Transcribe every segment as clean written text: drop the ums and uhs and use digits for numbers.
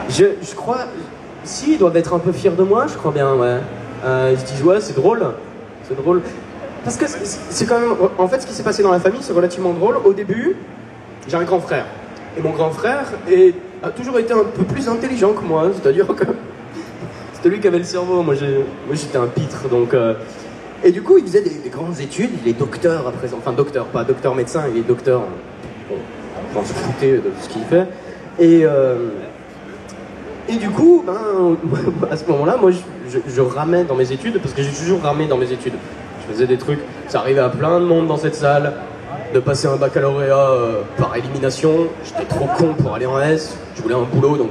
Je crois... Si, ils doivent être un peu fiers de moi, je crois bien, ouais. Ils se disent, ouais, c'est drôle. C'est drôle. Parce que c'est quand même... En fait, ce qui s'est passé dans la famille, c'est relativement drôle. Au début, j'ai un grand frère. Et mon grand frère a toujours été un peu plus intelligent que moi. C'est-à-dire que... C'était lui qui avait le cerveau. Moi, j'étais un pitre, donc... Et du coup, il faisait des grandes études. Il est docteur à présent. Enfin, docteur, pas docteur médecin, il est docteur. Bon, on se foutait de ce qu'il fait. Et du coup, ben, à ce moment-là, moi, je ramais dans mes études, parce que j'ai toujours ramé dans mes études. Je faisais des trucs, ça arrivait à plein de monde dans cette salle, de passer un baccalauréat par élimination. J'étais trop con pour aller en S, je voulais un boulot, donc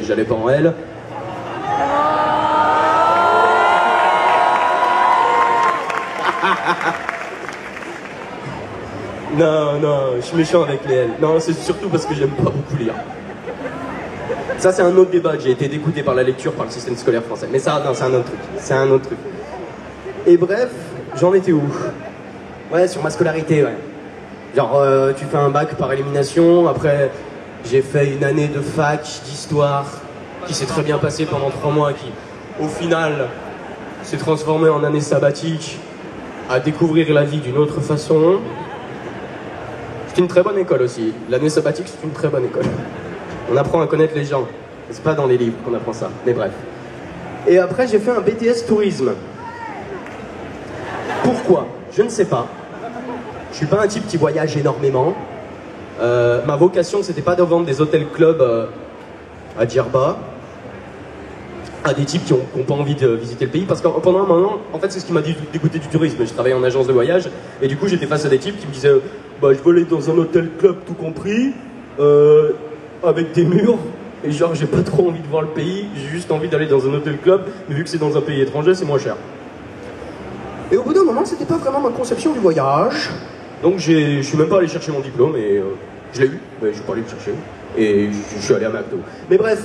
j'allais pas en L. Non, je suis méchant avec les L. Non, c'est surtout parce que j'aime pas beaucoup lire. Ça, c'est un autre débat. J'ai été dégoûté par la lecture, par le système scolaire français. Mais ça, non, c'est un autre truc. C'est un autre truc. Et bref, j'en étais où? Ouais, sur ma scolarité, ouais. Genre, tu fais un bac par élimination. Après, j'ai fait une année de fac d'histoire qui s'est très bien passée pendant 3 mois, qui, au final, s'est transformée en année sabbatique à découvrir la vie d'une autre façon. C'est une très bonne école aussi. L'année sabbatique, c'est une très bonne école. On apprend à connaître les gens. C'est pas dans les livres qu'on apprend ça, mais bref. Et après, j'ai fait un BTS tourisme. Pourquoi? Je ne sais pas. Je suis pas un type qui voyage énormément. Ma vocation, c'était pas de vendre des hôtels-clubs à Djerba à des types qui ont pas envie de visiter le pays. Parce que pendant un moment, en fait, c'est ce qui m'a dégoûté du tourisme. Je travaillais en agence de voyage, et du coup, j'étais face à des types qui me disaient bah, je veux aller dans un hôtel-club tout compris. Avec des murs, et genre j'ai pas trop envie de voir le pays, j'ai juste envie d'aller dans un hôtel club, mais vu que c'est dans un pays étranger, c'est moins cher. Et au bout d'un moment, c'était pas vraiment ma conception du voyage, donc je suis même pas allé chercher mon diplôme, et je l'ai eu, mais je suis pas allé le chercher, et je suis allé à McDo. Mais bref,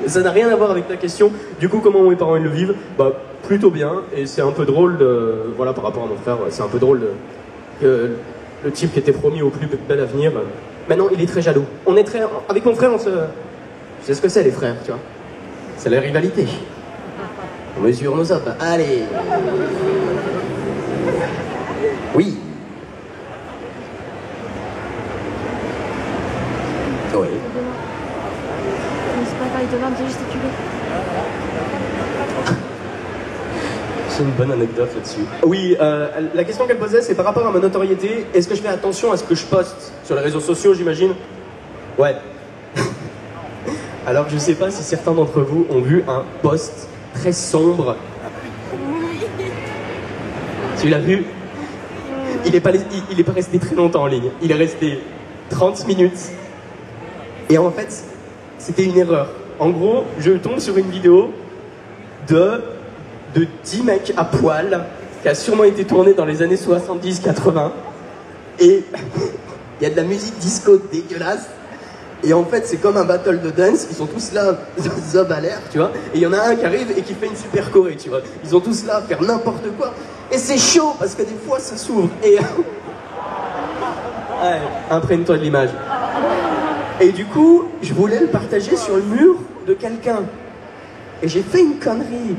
ça n'a rien à voir avec ta question. Du coup, comment mes parents ils le vivent? Bah, plutôt bien, et c'est un peu drôle voilà, par rapport à mon frère, c'est un peu drôle que le type qui était promis au plus bel avenir, maintenant il est très jaloux. Avec mon frère, je sais ce que c'est les frères, tu vois. C'est la rivalité. On mesure nos hommes. Allez. Oui. Oui. C'est pas pareil, demain de gesticuler. C'est une bonne anecdote là-dessus. Oui, la question qu'elle posait, c'est par rapport à ma notoriété. Est-ce que je fais attention à ce que je poste sur les réseaux sociaux, j'imagine? Ouais. Alors, je sais pas si certains d'entre vous ont vu un post très sombre. Tu l'as vu? Il est pas resté très longtemps en ligne. Il est resté 30 minutes. Et en fait, c'était une erreur. En gros, je tombe sur une vidéo de 10 mecs à poil, qui a sûrement été tourné dans les années 70-80, et il y a de la musique disco dégueulasse, et en fait c'est comme un battle de dance, ils sont tous là, zob à l'air, tu vois, et il y en a un qui arrive et qui fait une super choré, tu vois, ils sont tous là à faire n'importe quoi, et c'est chaud, parce que des fois ça s'ouvre, et... ouais, imprègne-toi de l'image. Et du coup, je voulais le partager sur le mur de quelqu'un, et j'ai fait une connerie.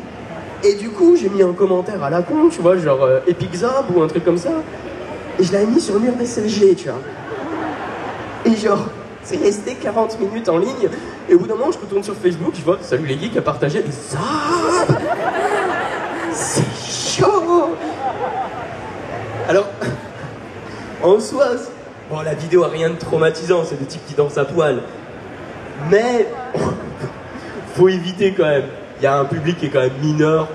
Et du coup, j'ai mis un commentaire à la con, tu vois, genre Epic Zab ou un truc comme ça. Et je l'avais mis sur le mur des SLG, tu vois. Et genre, c'est resté 40 minutes en ligne. Et au bout d'un moment, je retourne sur Facebook, je vois, salut les geeks, a partagé. Et Zab, c'est chaud. Alors, en soi, bon, la vidéo a rien de traumatisant, c'est des types qui dansent à poil. Mais, faut éviter quand même. Il y a un public qui est quand même mineur,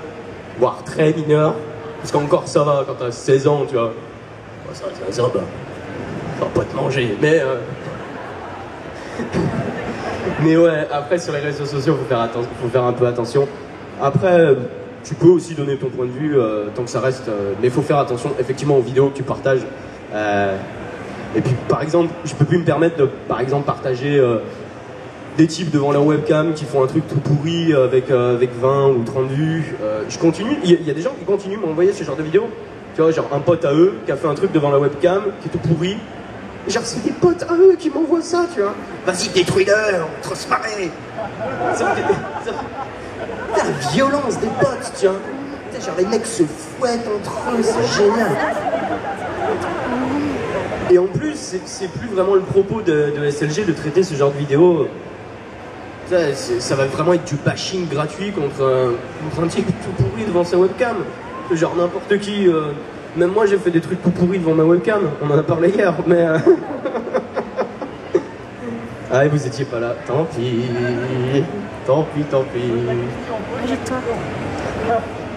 voire très mineur, parce qu'encore ça va, quand t'as 16 ans, tu vois, bah, ça va, ça va pas te manger, mais mais ouais, après sur les réseaux sociaux, faut faire un peu attention. Après, tu peux aussi donner ton point de vue, tant que ça reste, mais il faut faire attention, effectivement, aux vidéos que tu partages. Et puis, par exemple, je peux plus me permettre de, par exemple, partager... des types devant leur webcam qui font un truc tout pourri avec 20 ou 30 vues. Je continue, il y a des gens qui continuent à m'envoyer ce genre de vidéos. Tu vois, genre un pote à eux qui a fait un truc devant la webcam qui est tout pourri. Genre, c'est des potes à eux qui m'envoient ça, tu vois. Vas-y, détruis-le, on va trop se marrer. La violence des potes, tu vois. Genre, les mecs se fouettent entre eux, c'est génial. Et en plus, c'est plus vraiment le propos de SLG de traiter ce genre de vidéo. Ça va vraiment être du bashing gratuit contre un type tout pourri devant sa webcam. Genre n'importe qui. Même moi, j'ai fait des trucs tout pourris devant ma webcam. On en a parlé hier, mais... Ah, et vous étiez pas là. Tant pis. Tant pis, tant pis.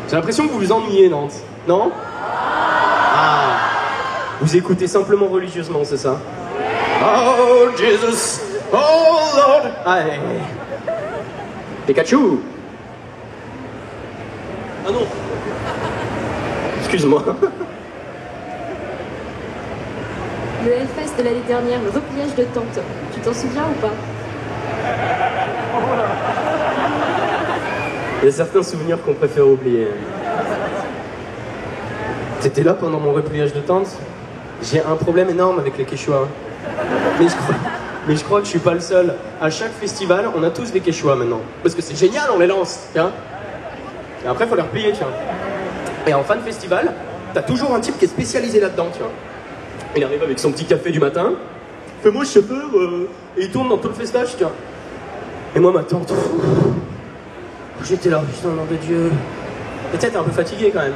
J'ai l'impression que vous vous ennuyez, Nantes. Non? Ah. Vous écoutez simplement religieusement, c'est ça? Oh, Jesus! Oh, Lord! Allez. Pikachu! Ah non! Excuse-moi. Le Hellfest de l'année dernière, le repliage de tente. Tu t'en souviens ou pas? Il y a certains souvenirs qu'on préfère oublier. T'étais là pendant mon repliage de tente? J'ai un problème énorme avec les Quechua. Mais je crois que je suis pas le seul. À chaque festival, on a tous des Quechua maintenant. Parce que c'est génial, on les lance, tiens. Et après, il faut les replier, tiens. Et en fin de festival, t'as toujours un type qui est spécialisé là-dedans, tu vois. Il arrive avec son petit café du matin. Fais-moi chauffeur, et il tourne dans tout le festage, tu vois. Et moi, ma tante, j'étais là, putain, nom de Dieu. Et t'es un peu fatigué quand même.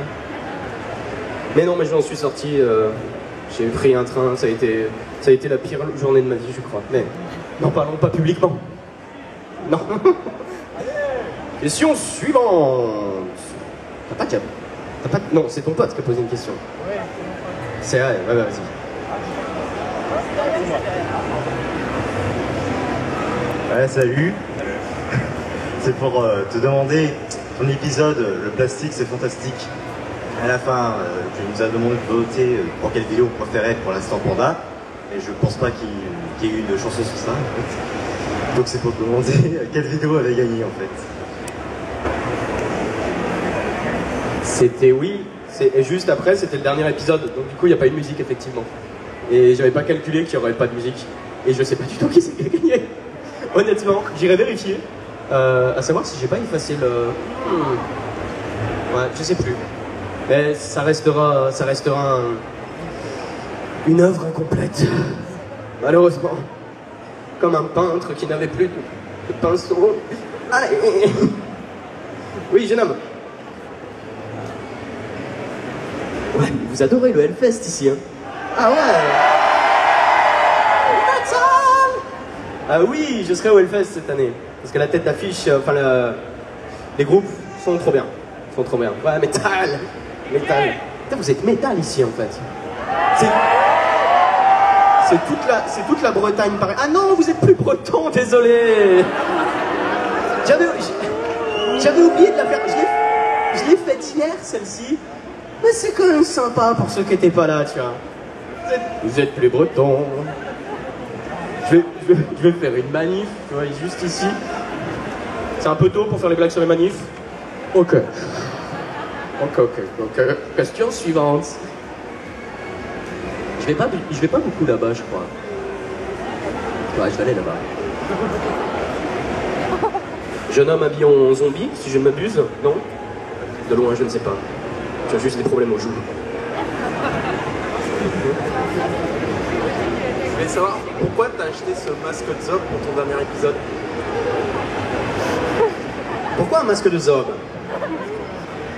Mais non, mais j'en suis sorti. J'ai pris un train, ça a été la pire journée de ma vie, je crois. Mais n'en parlons pas publiquement. Non. Question suivante. T'as pas de câble. Non, c'est ton pote qui a posé une question. C'est vrai, ouais, vas-y. Ouais, salut. C'est pour te demander ton épisode, le plastique c'est fantastique. À la fin, tu nous as demandé de voter pour quelle vidéo on préférait pour l'instant Panda. Et je pense pas qu'il y ait eu une chanson sur ça, en fait. Donc c'est pour te demander quelle vidéo avait gagné, en fait. C'était oui. Et juste après, c'était le dernier épisode. Donc du coup, il n'y a pas eu de musique, effectivement. Et j'avais pas calculé qu'il n'y aurait pas de musique. Et je sais pas du tout qui c'est qui a gagné. Honnêtement, j'irai vérifier. À savoir si j'ai pas effacé le... Ouais, je sais plus. Mais ça restera une œuvre incomplète. Malheureusement. Comme un peintre qui n'avait plus de pinceau. Allez. Oui, jeune homme. Ouais, vous adorez le Hellfest ici, hein? Ah ouais! Ah oui, je serai au Hellfest cette année. Parce que la tête d'affiche, enfin les groupes sont trop bien. Ouais, métal! Métal. Putain, vous êtes métal ici en fait. C'est toute la Bretagne pareil. Ah non, vous êtes plus breton, désolé! J'avais oublié de la faire. Je l'ai faite hier, celle-ci. Mais c'est quand même sympa pour ceux qui n'étaient pas là, tu vois. Vous êtes plus breton. Je vais faire une manif, tu vois, juste ici. C'est un peu tôt pour faire les blagues sur les manifs. Ok. Question suivante. Je vais pas beaucoup là-bas, je crois. Ouais, je vais aller là-bas. Jeune homme habillé en zombie, si je ne m'abuse, non? De loin, je ne sais pas. Tu as juste des problèmes aux joues. Je voulais savoir pourquoi t'as acheté ce masque de Zob pour ton dernier épisode. Pourquoi un masque de Zob?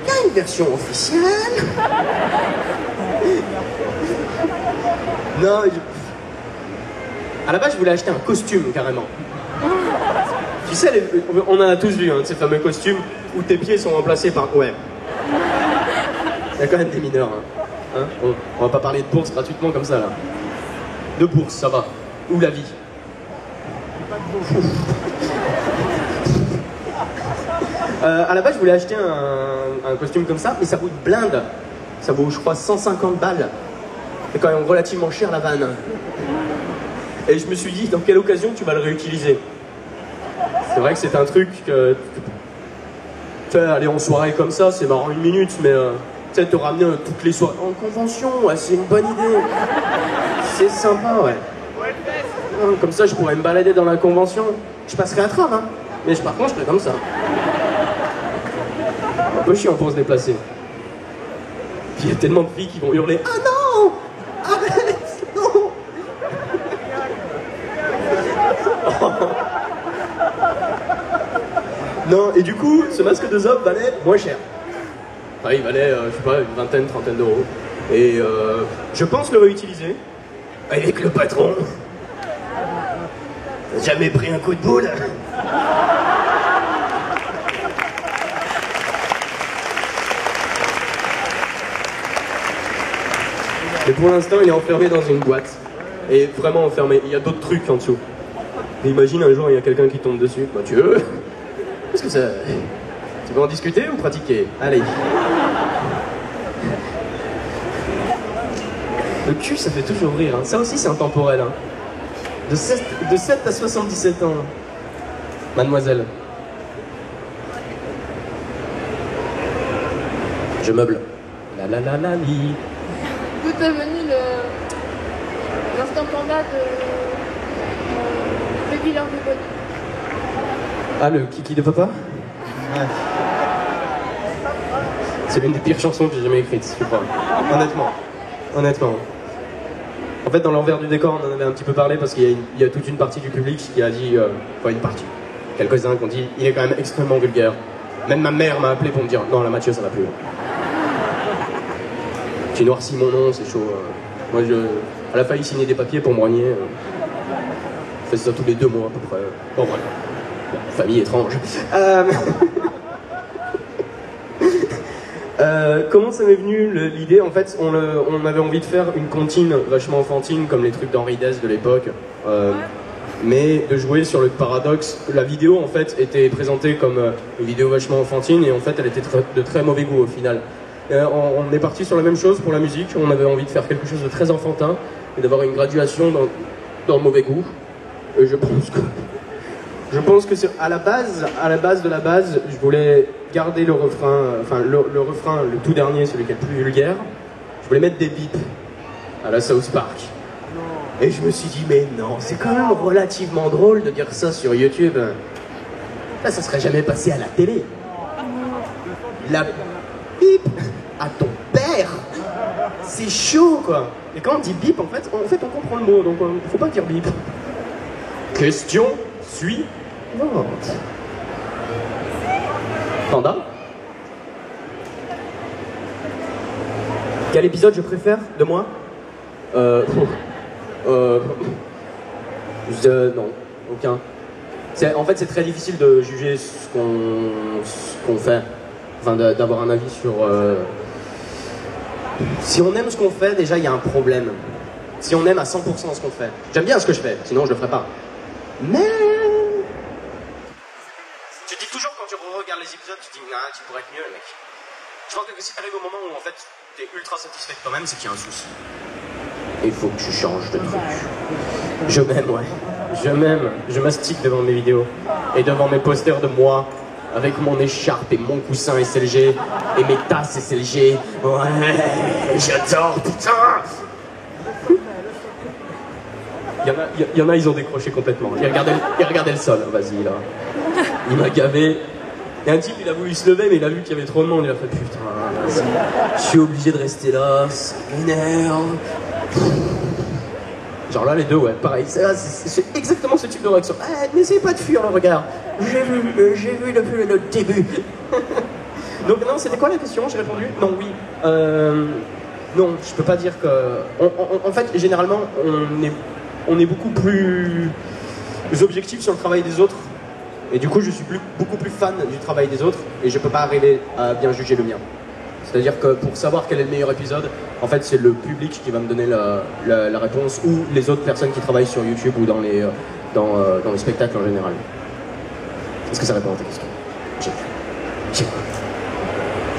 Il y a une version officielle. Non, à la base, je voulais acheter un costume, carrément. Tu sais, on en a tous vu, hein, ces fameux costumes où tes pieds sont remplacés par... Ouais. Il y a quand même des mineurs, hein. On va pas parler de bourse gratuitement comme ça, là. De bourse, ça va. Ou la vie. À la base, je voulais acheter un costume comme ça, mais ça coûte blinde. Ça vaut, je crois, 150 balles. C'est quand même relativement cher, la vanne. Et je me suis dit, dans quelle occasion tu vas le réutiliser? C'est vrai que c'est un truc que... Tu sais, aller en soirée comme ça, c'est marrant une minute, mais... tu sais, te ramener toutes les soirées en convention, ouais, c'est une bonne idée. C'est sympa, ouais. Comme ça, je pourrais me balader dans la convention. Je passerai à tram, hein. Mais par contre, je ferais comme ça. Un peu chiant pour se déplacer. Puis il y a tellement de filles qui vont hurler « Ah non! Arrête! Non !» Non, et du coup, ce masque de Zob valait moins cher. Enfin, il valait, je sais pas, une vingtaine, trentaine d'euros. Et je pense le réutiliser avec le patron. T'as jamais pris un coup de boule? Mais pour l'instant, il est enfermé dans une boîte. Et vraiment enfermé. Il y a d'autres trucs en dessous. Mais imagine un jour, il y a quelqu'un qui tombe dessus. Bah, tu veux? Qu'est-ce que ça... Tu veux en discuter ou pratiquer? Allez. Le cul, ça fait toujours rire. Hein. Ça aussi, c'est intemporel. Hein. De 7 à 77 ans. Mademoiselle. Je meuble. La la la la li. D'où est venu l'instant panda de Baby Love the Body? Ah, le kiki de papa? Ouais. C'est l'une des pires chansons que j'ai jamais écrites, je crois. Honnêtement. En fait, dans l'envers du décor, on en avait un petit peu parlé parce qu'il y a toute une partie du public qui a dit... Enfin, une partie. Quelques-uns qui ont dit, il est quand même extrêmement vulgaire. Même ma mère m'a appelé pour me dire, non, là, Mathieu, ça va plus. Tu noircis mon nom, c'est chaud. Moi, elle a failli signer des papiers pour me renier. Je fais ça tous les 2 mois, à peu près. Bon, voilà. Famille étrange. Comment ça m'est venu l'idée? En fait, on avait envie de faire une comptine vachement enfantine, comme les trucs d'Henri Dess de l'époque, mais de jouer sur le paradoxe. La vidéo, en fait, était présentée comme une vidéo vachement enfantine, et en fait, elle était de très mauvais goût au final. On est parti sur la même chose pour la musique. On avait envie de faire quelque chose de très enfantin et d'avoir une graduation dans le mauvais goût. Et je pense que c'est à la base de la base, je voulais garder le refrain, enfin le refrain, le tout dernier, celui qui est le plus vulgaire. Je voulais mettre des bips à la South Park. Et je me suis dit, mais non, c'est quand même relativement drôle de dire ça sur YouTube. Là, ça serait jamais passé à la télé. La bip à ton père, c'est chaud, quoi. Et quand on dit bip, en fait, on comprend le mot, donc faut pas dire bip. Question suivante. Panda? Quel épisode je préfère de moi? Non, aucun. En fait, c'est très difficile de juger ce qu'on fait, enfin d'avoir un avis sur... Si on aime ce qu'on fait, déjà, il y a un problème. Si on aime à 100% ce qu'on fait. J'aime bien ce que je fais, sinon je le ferais pas. Mais... Tu te dis toujours quand tu regardes les épisodes, tu te dis, nah, tu pourrais être mieux, mec. Je pense que si t'arrives au moment où, en fait, t'es ultra satisfait de toi-même, c'est qu'il y a un souci. Et il faut que tu changes de truc. Je m'aime, ouais. Je m'aime. Je mastique devant mes vidéos. Et devant mes posters de moi. Avec mon écharpe et mon coussin SLG. Et mes tasses SLG. Ouais, j'adore, putain. Il y en a, ils ont décroché complètement. Ils regardaient le sol, vas-y, là. Il m'a gavé. Et un type, il a voulu se lever, mais il a vu qu'il y avait trop de monde. Il a fait, putain, vas-y. Je suis obligé de rester là, ça m'énerve. Genre là, les deux, ouais, pareil. C'est exactement ce type de réaction. N'essayez pas de fuir le regard. J'ai vu depuis le début. Donc, non, c'était quoi la question? J'ai répondu non, oui. Non, je peux pas dire que... En fait, généralement, on est beaucoup plus objectif sur le travail des autres. Et du coup, je suis beaucoup plus fan du travail des autres. Et je peux pas arriver à bien juger le mien. C'est-à-dire que pour savoir quel est le meilleur épisode, en fait, c'est le public qui va me donner la réponse, ou les autres personnes qui travaillent sur YouTube ou dans les spectacles en général. Est-ce que ça répond à ta question?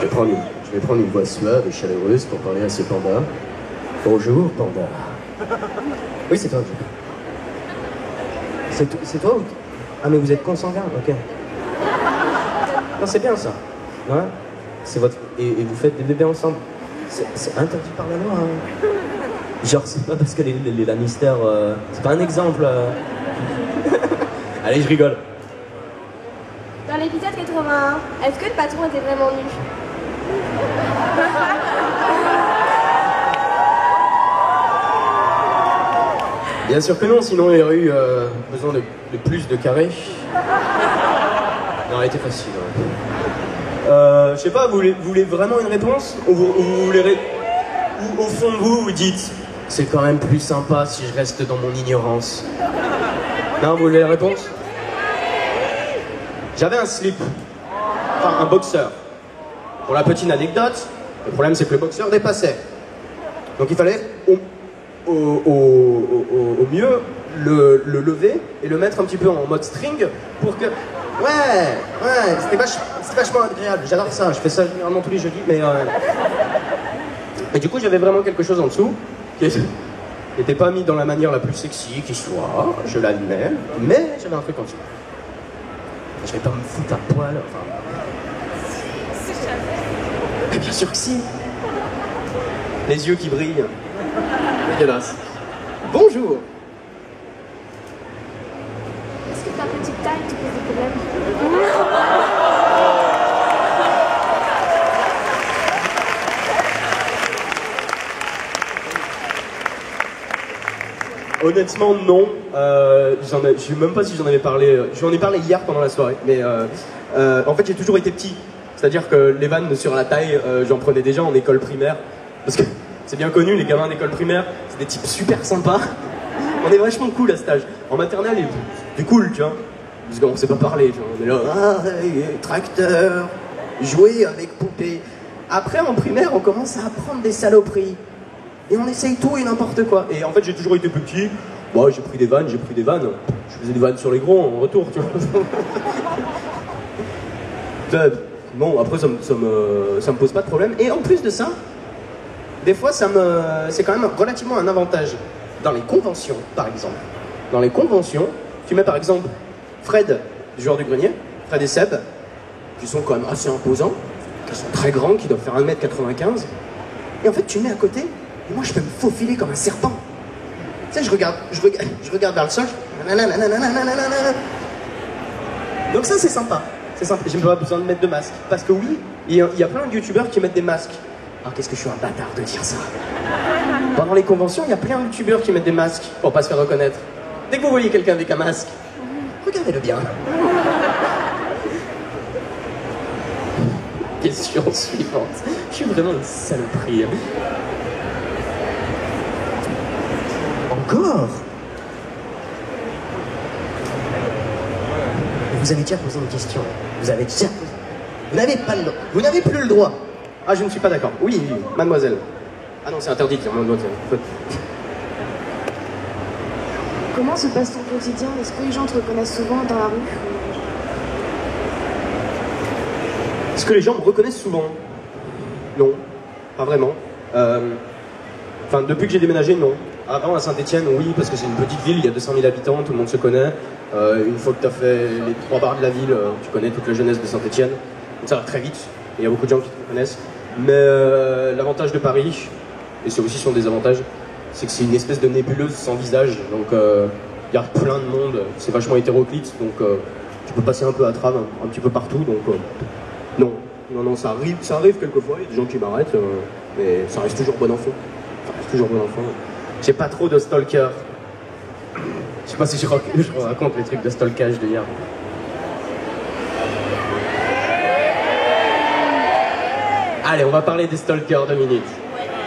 Je vais prendre une voix suave et chaleureuse pour parler à ce panda. Bonjour, panda. Oui, c'est toi. C'est toi ou... Ah, mais vous êtes consanguin, ok. Non, c'est bien ça. Ouais. C'est votre... Et vous faites des bébés ensemble. C'est interdit par la loi. Hein. Genre, c'est pas parce que les Lannister... c'est pas un exemple. Allez, je rigole. Dans l'épisode 81, est-ce que le patron était vraiment nu? Bien sûr que non, sinon il y aurait eu besoin de plus de carrés. Non, elle était facile. Ouais. Je sais pas, vous voulez vraiment une réponse? Ou au fond de vous, vous dites c'est quand même plus sympa si je reste dans mon ignorance. Non, vous voulez la réponse? J'avais un slip, enfin un boxeur. Pour la petite anecdote, le problème c'est que le boxeur dépassait. Donc il fallait au mieux le lever et le mettre un petit peu en mode string pour que... Ouais, c'était vachement agréable, j'adore ça, je fais ça généralement tous les jeudis, mais... Et du coup j'avais vraiment quelque chose en dessous qui n'était pas mis dans la manière la plus sexy qui soit, je l'admets, mais j'avais un truc en dessous. Je vais pas me foutre à poil, enfin... Mais bien sûr que si. Les yeux qui brillent. Dégueulasse. Bonjour. Est-ce que ta petite taille te pose des problèmes? Honnêtement, non. Je sais même pas si j'en avais parlé. J'en ai parlé hier pendant la soirée. Mais en fait, j'ai toujours été petit. C'est-à-dire que les vannes sur la taille, j'en prenais déjà en école primaire. Parce que c'est bien connu, les gamins d'école primaire, c'est des types super sympas. On est vachement cool à cet âge. En maternelle, c'est cool, tu vois. Parce qu'on sait pas parler, tu vois. On est là, tracteur, jouer avec poupée. Après, en primaire, on commence à apprendre des saloperies. Et on essaye tout et n'importe quoi. Et en fait, j'ai toujours été petit. Bon, j'ai pris des vannes. Je faisais des vannes sur les gros en retour, tu vois. Bon, après, ça me pose pas de problème. Et en plus de ça, des fois, c'est quand même relativement un avantage. Dans les conventions, par exemple. Dans les conventions, tu mets par exemple Fred, du joueur du grenier, Fred et Seb, qui sont quand même assez imposants, qui sont très grands, qui doivent faire 1m95. Et en fait, tu mets à côté, et moi, je peux me faufiler comme un serpent. Tu sais, je regarde vers le sol, donc ça, c'est sympa. C'est sympa. J'ai pas besoin de mettre de masque. Parce que oui, il y a plein de youtubeurs qui mettent des masques. Alors qu'est-ce que je suis un bâtard de dire ça. Pendant les conventions, il y a plein de youtubeurs qui mettent des masques pour pas se faire reconnaître. Dès que vous voyez quelqu'un avec un masque, regardez-le bien. Question suivante. Je suis vraiment une saloperie. Encore? Vous avez déjà posé une question. Vous n'avez plus le droit. Ah, je ne suis pas d'accord. Oui, mademoiselle. Ah non, c'est interdit de dire mademoiselle. Comment se passe ton quotidien? Est-ce que les gens te reconnaissent souvent dans la rue? Est-ce que les gens me reconnaissent souvent? Non, pas vraiment. Enfin, depuis que j'ai déménagé, non. Avant, à Saint-Etienne, oui, parce que c'est une petite ville, il y a 200 000 habitants, tout le monde se connaît. Une fois que tu as fait les 3 bars de la ville, tu connais toute la jeunesse de Saint-Etienne. Donc ça va très vite, et il y a beaucoup de gens qui te reconnaissent. Mais l'avantage de Paris, et c'est aussi son désavantage, c'est que c'est une espèce de nébuleuse sans visage. Donc il y a plein de monde, c'est vachement hétéroclite, donc tu peux passer un peu à travers, un petit peu partout. Donc non, ça arrive quelquefois, il y a des gens qui m'arrêtent, mais ça reste toujours bon enfant. J'ai pas trop de stalker. Je sais pas si je raconte les trucs de stalkage d'hier. Allez, on va parler des stalkers 2 minutes.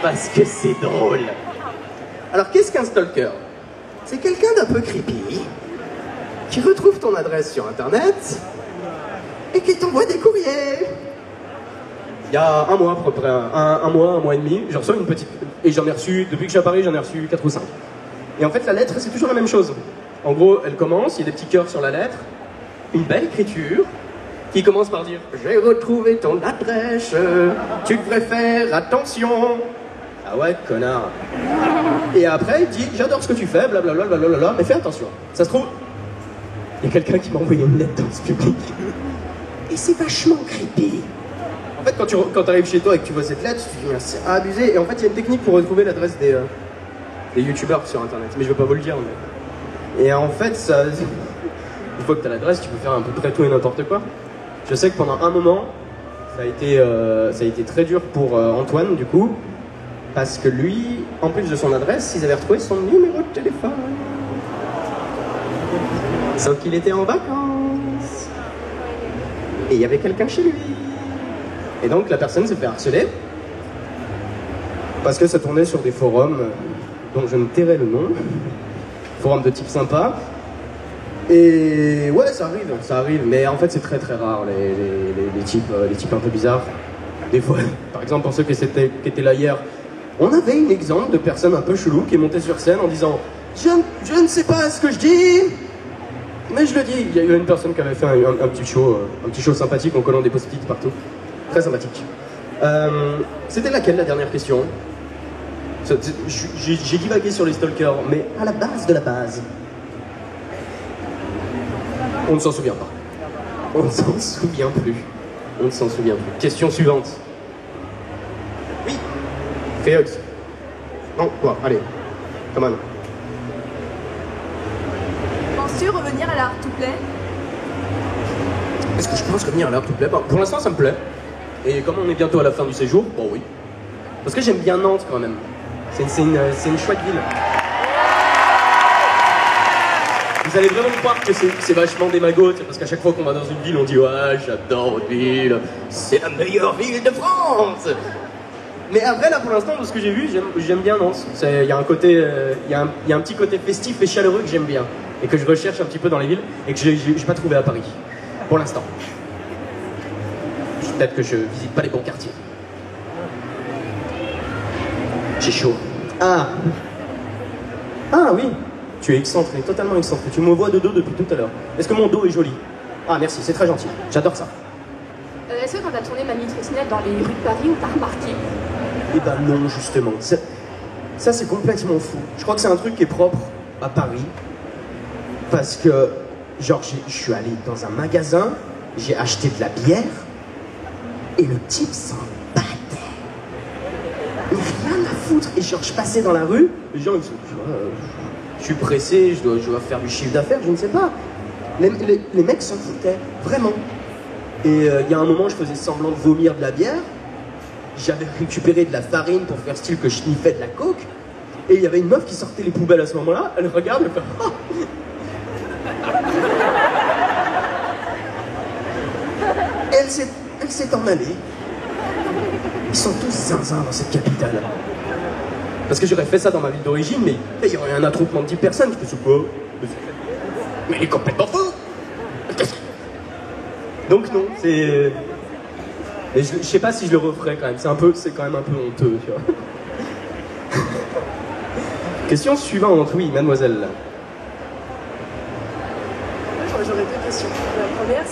Parce que c'est drôle. Alors, qu'est-ce qu'un stalker? C'est quelqu'un d'un peu creepy, qui retrouve ton adresse sur Internet, et qui t'envoie des courriers. Il y a un mois à peu près, un mois et demi, je reçois une petite... Et j'en ai reçu, depuis que je suis à Paris, j'en ai reçu 4 ou 5. Et en fait, la lettre, c'est toujours la même chose. En gros, elle commence, il y a des petits cœurs sur la lettre, une belle écriture, qui commence par dire « J'ai retrouvé ton adresse, tu devrais faire attention ». Ah ouais, connard. Et après, il dit « J'adore ce que tu fais, blablabla, blablabla, mais fais attention. » Ça se trouve, il y a quelqu'un qui m'a envoyé une lettre dans ce public. Et c'est vachement creepy. En fait, quand tu arrives chez toi et que tu vois cette lettre, tu te dis « C'est abusé ». Et en fait, il y a une technique pour retrouver l'adresse des youtubeurs sur internet, mais je vais pas vous le dire. Mais... Et en fait, ça... une fois que tu as l'adresse, tu peux faire à peu près tout et n'importe quoi. Je sais que pendant un moment, ça a été très dur pour Antoine, du coup, parce que lui, en plus de son adresse, ils avaient retrouvé son numéro de téléphone. Sauf qu'il était en vacances. Et il y avait quelqu'un chez lui. Et donc la personne s'est fait harceler. Parce que ça tournait sur des forums dont je ne tairai le nom. Forums de type sympa. Et ouais, ça arrive. Mais en fait, c'est très très rare, les types un peu bizarres. Des fois, par exemple, pour ceux qui étaient là hier, on avait un exemple de personne un peu chelou qui est montée sur scène en disant « Je ne sais pas ce que je dis, mais je le dis ». Il y a eu une personne qui avait fait un petit show sympathique en collant des post-it partout. Très sympathique. C'était laquelle, la dernière question? J'ai divagué sur les stalkers, mais à la base de la base. On ne s'en souvient pas. On ne s'en souvient plus. On ne s'en souvient plus. Question suivante. Oui. Féox. Non, quoi? Allez. Come on. Penses-tu revenir à l'art to play? Est-ce que je pense revenir à l'art to play? Pour l'instant, ça me plaît. Et comme on est bientôt à la fin du séjour, bon oui. Parce que j'aime bien Nantes quand même. C'est une chouette ville. Vous allez vraiment croire que c'est vachement démago, parce qu'à chaque fois qu'on va dans une ville, on dit « Ouais, j'adore votre ville, c'est la meilleure ville de France !» Mais après, là, pour l'instant, de ce que j'ai vu, j'aime bien Nantes. Il y a un petit côté festif et chaleureux que j'aime bien. Et que je recherche un petit peu dans les villes, et que j'ai pas trouvé à Paris. Pour l'instant. Peut-être que je visite pas les bons quartiers. J'ai chaud. Ah oui. Tu es excentré, totalement excentré. Tu me vois de dos depuis tout à l'heure. Est-ce que mon dos est joli? Ah merci, c'est très gentil. J'adore ça. Est-ce que quand t'as tourné Mamie Trottinette dans les rues de Paris, on t'a remarqué? Eh ben non, justement. Ça c'est complètement fou. Je crois que c'est un truc qui est propre à Paris. Parce que, genre, je suis allé dans un magasin, j'ai acheté de la bière, et le type s'en battait. Mais rien à foutre. Et genre, je passais dans la rue, les gens ils me sont dit, je suis pressé, je dois faire du chiffre d'affaires, je ne sais pas. Les mecs s'en foutaient, vraiment. Et il y a un moment, je faisais semblant de vomir de la bière. J'avais récupéré de la farine pour faire style que je sniffais de la coke. Et il y avait une meuf qui sortait les poubelles à ce moment-là. Elle regarde, elle fait « Oh !» Elle s'est en allée. Ils sont tous zinzins dans cette capitale. Parce que j'aurais fait ça dans ma ville d'origine, mais il y aurait un attroupement de 10 personnes. Je me suis dit, quoi? Mais il est complètement fou. Donc non, c'est... Et je sais pas si je le referais quand même. C'est quand même un peu honteux, tu vois. Question suivante, oui, mademoiselle. J'aurais deux questions. La première,